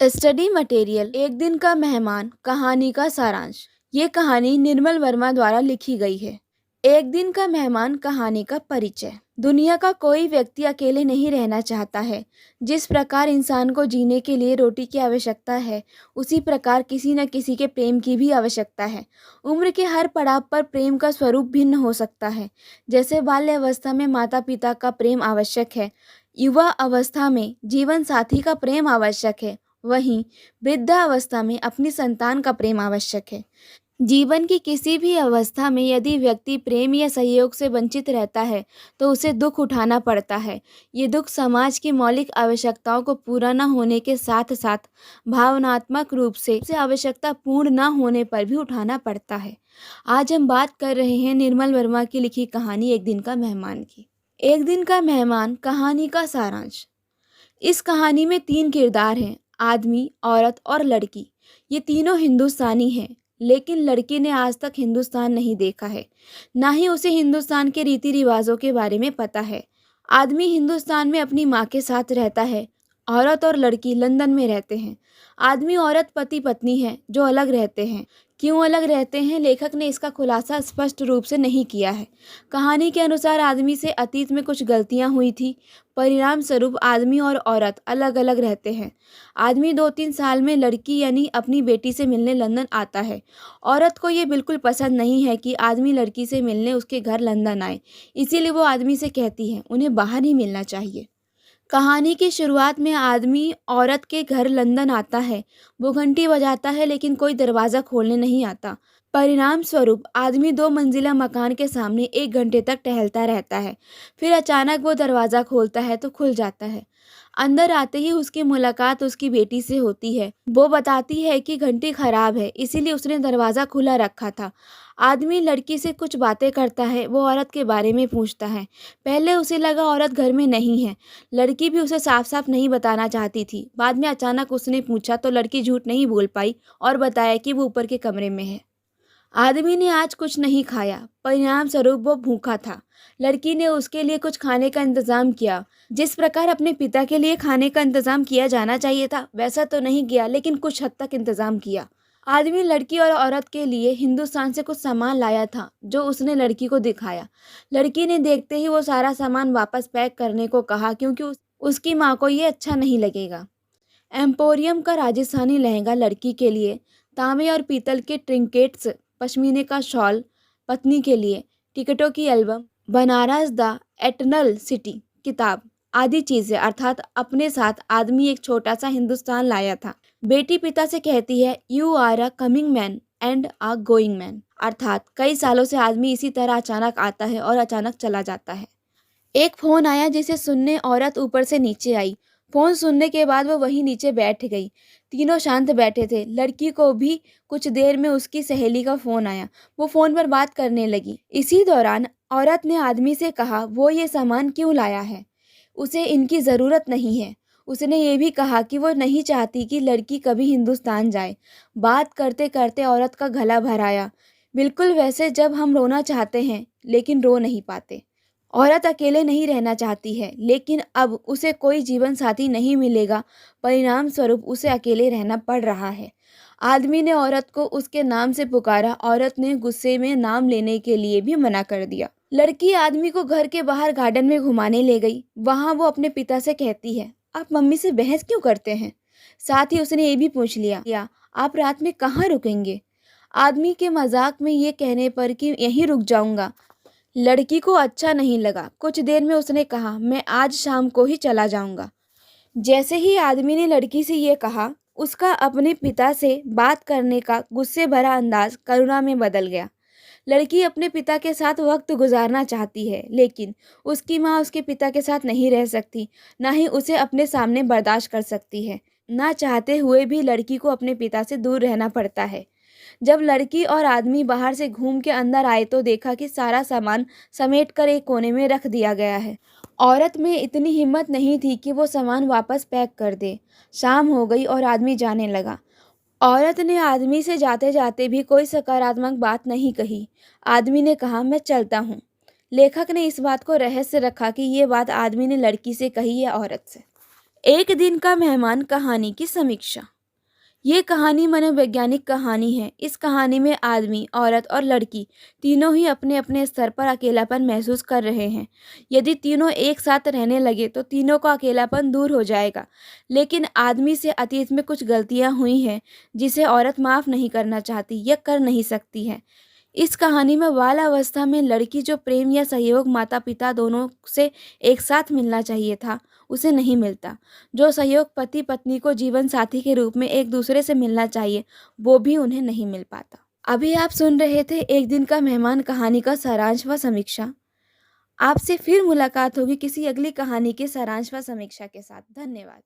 Study material एक दिन का मेहमान कहानी का सारांश। ये कहानी निर्मल वर्मा द्वारा लिखी गई है। एक दिन का मेहमान कहानी का परिचय। दुनिया का कोई व्यक्ति अकेले नहीं रहना चाहता है। जिस प्रकार इंसान को जीने के लिए रोटी की आवश्यकता है, उसी प्रकार किसी न किसी के प्रेम की भी आवश्यकता है। उम्र के हर पड़ाव पर प्रेम का स्वरूप भिन्न हो सकता है। जैसे बाल्यावस्था में माता पिता का प्रेम आवश्यक है, युवा अवस्था में जीवन साथी का प्रेम आवश्यक है, वहीं वृद्धावस्था में अपनी संतान का प्रेम आवश्यक है। जीवन की किसी भी अवस्था में यदि व्यक्ति प्रेम या सहयोग से वंचित रहता है तो उसे दुख उठाना पड़ता है। ये दुख समाज की मौलिक आवश्यकताओं को पूरा न होने के साथ साथ भावनात्मक रूप से आवश्यकता पूर्ण न होने पर भी उठाना पड़ता है। आज हम बात कर रहे हैं निर्मल वर्मा की लिखी कहानी एक दिन का मेहमान की। एक दिन का मेहमान कहानी का सारांश। इस कहानी में 3 किरदार हैं, आदमी, औरत और लड़की। ये तीनों हिंदुस्तानी हैं, लेकिन लड़की ने आज तक हिंदुस्तान नहीं देखा है, ना ही उसे हिंदुस्तान के रीति रिवाजों के बारे में पता है। आदमी हिंदुस्तान में अपनी माँ के साथ रहता है, औरत और लड़की लंदन में रहते हैं। आदमी औरत पति पत्नी हैं जो अलग रहते हैं। क्यों अलग रहते हैं, लेखक ने इसका खुलासा स्पष्ट रूप से नहीं किया है। कहानी के अनुसार आदमी से अतीत में कुछ गलतियां हुई थी, परिणाम स्वरूप आदमी और औरत अलग अलग रहते हैं। आदमी 2-3 साल में लड़की यानी अपनी बेटी से मिलने लंदन आता है। औरत को ये बिल्कुल पसंद नहीं है कि आदमी लड़की से मिलने उसके घर लंदन आए, इसीलिए वो आदमी से कहती है उन्हें बाहर ही मिलना चाहिए। कहानी की शुरुआत में आदमी औरत के घर लंदन आता है। वो घंटी बजाता है लेकिन कोई दरवाज़ा खोलने नहीं आता। परिणाम स्वरूप आदमी 2 मंजिला मकान के सामने 1 घंटे तक टहलता रहता है। फिर अचानक वो दरवाज़ा खोलता है तो खुल जाता है। अंदर आते ही उसकी मुलाकात उसकी बेटी से होती है। वो बताती है कि घंटी खराब है, इसीलिए उसने दरवाज़ा खुला रखा था। आदमी लड़की से कुछ बातें करता है, वो औरत के बारे में पूछता है। पहले उसे लगा औरत घर में नहीं है। लड़की भी उसे साफ साफ नहीं बताना चाहती थी। बाद में अचानक उसने पूछा तो लड़की झूठ नहीं बोल पाई और बताया कि वो ऊपर के कमरे में है। आदमी ने आज कुछ नहीं खाया, परिणाम स्वरूप वो भूखा था। लड़की ने उसके लिए कुछ खाने का इंतजाम किया। जिस प्रकार अपने पिता के लिए खाने का इंतजाम किया जाना चाहिए था, वैसा तो नहीं किया, लेकिन कुछ हद तक इंतजाम किया। आदमी लड़की और औरत के लिए हिंदुस्तान से कुछ सामान लाया था, जो उसने लड़की को दिखाया। लड़की ने देखते ही वो सारा सामान वापस पैक करने को कहा, क्योंकि उसकी माँ को ये अच्छा नहीं लगेगा। एम्पोरियम का राजस्थानी लहंगा लड़की के लिए, तांबे और पीतल के ट्रिंकेट्स, पश्मीने का शॉल पत्नी के लिए, टिकटों की album, Banaras the eternal city किताब आदि चीजें, अर्थात अपने साथ आदमी एक छोटा सा हिंदुस्तान लाया था। बेटी पिता से कहती है, you are a coming man and a going man, अर्थात कई सालों से आदमी इसी तरह अचानक आता है और अचानक चला जाता है। एक फोन आया जिसे सुनने औरत ऊपर से नीचे आई। फोन सुनने के बाद वो वहीं नीचे बैठ गई। तीनों शांत बैठे थे। लड़की को भी कुछ देर में उसकी सहेली का फोन आया। वो फोन पर बात करने लगी। इसी दौरान औरत ने आदमी से कहा, वो ये सामान क्यों लाया है, उसे इनकी ज़रूरत नहीं है। उसने ये भी कहा कि वो नहीं चाहती कि लड़की कभी हिंदुस्तान जाए। बात करते करते औरत का गला भर आया, बिल्कुल वैसे जब हम रोना चाहते हैं लेकिन रो नहीं पाते। औरत अकेले नहीं रहना चाहती है, लेकिन अब उसे कोई जीवन साथी नहीं मिलेगा। परिणाम स्वरूप उसे अकेले रहना पड़ रहा है। आदमी ने औरत को उसके नाम से पुकारा। औरत ने गुस्से में नाम लेने के लिए भी मना कर दिया। लड़की आदमी को घर के बाहर गार्डन में घुमाने ले गई। वहां वो अपने पिता से कहती है, आप मम्मी से बहस क्यों करते हैं। साथ ही उसने ये भी पूछ लिया, आप रात में कहाँ रुकेंगे। आदमी के मजाक में ये कहने पर कि यहीं रुक जाऊंगा, लड़की को अच्छा नहीं लगा। कुछ देर में उसने कहा, मैं आज शाम को ही चला जाऊंगा। जैसे ही आदमी ने लड़की से ये कहा, उसका अपने पिता से बात करने का गुस्से भरा अंदाज करुणा में बदल गया। लड़की अपने पिता के साथ वक्त गुजारना चाहती है, लेकिन उसकी माँ उसके पिता के साथ नहीं रह सकती, ना ही उसे अपने सामने बर्दाश्त कर सकती है। ना चाहते हुए भी लड़की को अपने पिता से दूर रहना पड़ता है। जब लड़की और आदमी बाहर से घूम के अंदर आए तो देखा कि सारा सामान समेट कर एक कोने में रख दिया गया है। औरत में इतनी हिम्मत नहीं थी कि वो सामान वापस पैक कर दे। शाम हो गई और आदमी जाने लगा। औरत ने आदमी से जाते जाते भी कोई सकारात्मक बात नहीं कही। आदमी ने कहा, मैं चलता हूँ। लेखक ने इस बात को रहस्य रखा कि ये बात आदमी ने लड़की से कही या औरत से। एक दिन का मेहमान कहानी की समीक्षा। ये कहानी मनोवैज्ञानिक कहानी है। इस कहानी में आदमी, औरत और लड़की तीनों ही अपने अपने स्तर पर अकेलापन महसूस कर रहे हैं। यदि तीनों एक साथ रहने लगे तो तीनों का अकेलापन दूर हो जाएगा। लेकिन आदमी से अतीत में कुछ गलतियां हुई हैं जिसे औरत माफ नहीं करना चाहती या कर नहीं सकती है। इस कहानी में बाल अवस्था में लड़की जो प्रेम या सहयोग माता पिता दोनों से एक साथ मिलना चाहिए था, उसे नहीं मिलता। जो सहयोग पति पत्नी को जीवन साथी के रूप में एक दूसरे से मिलना चाहिए, वो भी उन्हें नहीं मिल पाता। अभी आप सुन रहे थे एक दिन का मेहमान कहानी का सारांश व समीक्षा। आपसे फिर मुलाकात होगी किसी अगली कहानी के सारांश व समीक्षा के साथ। धन्यवाद।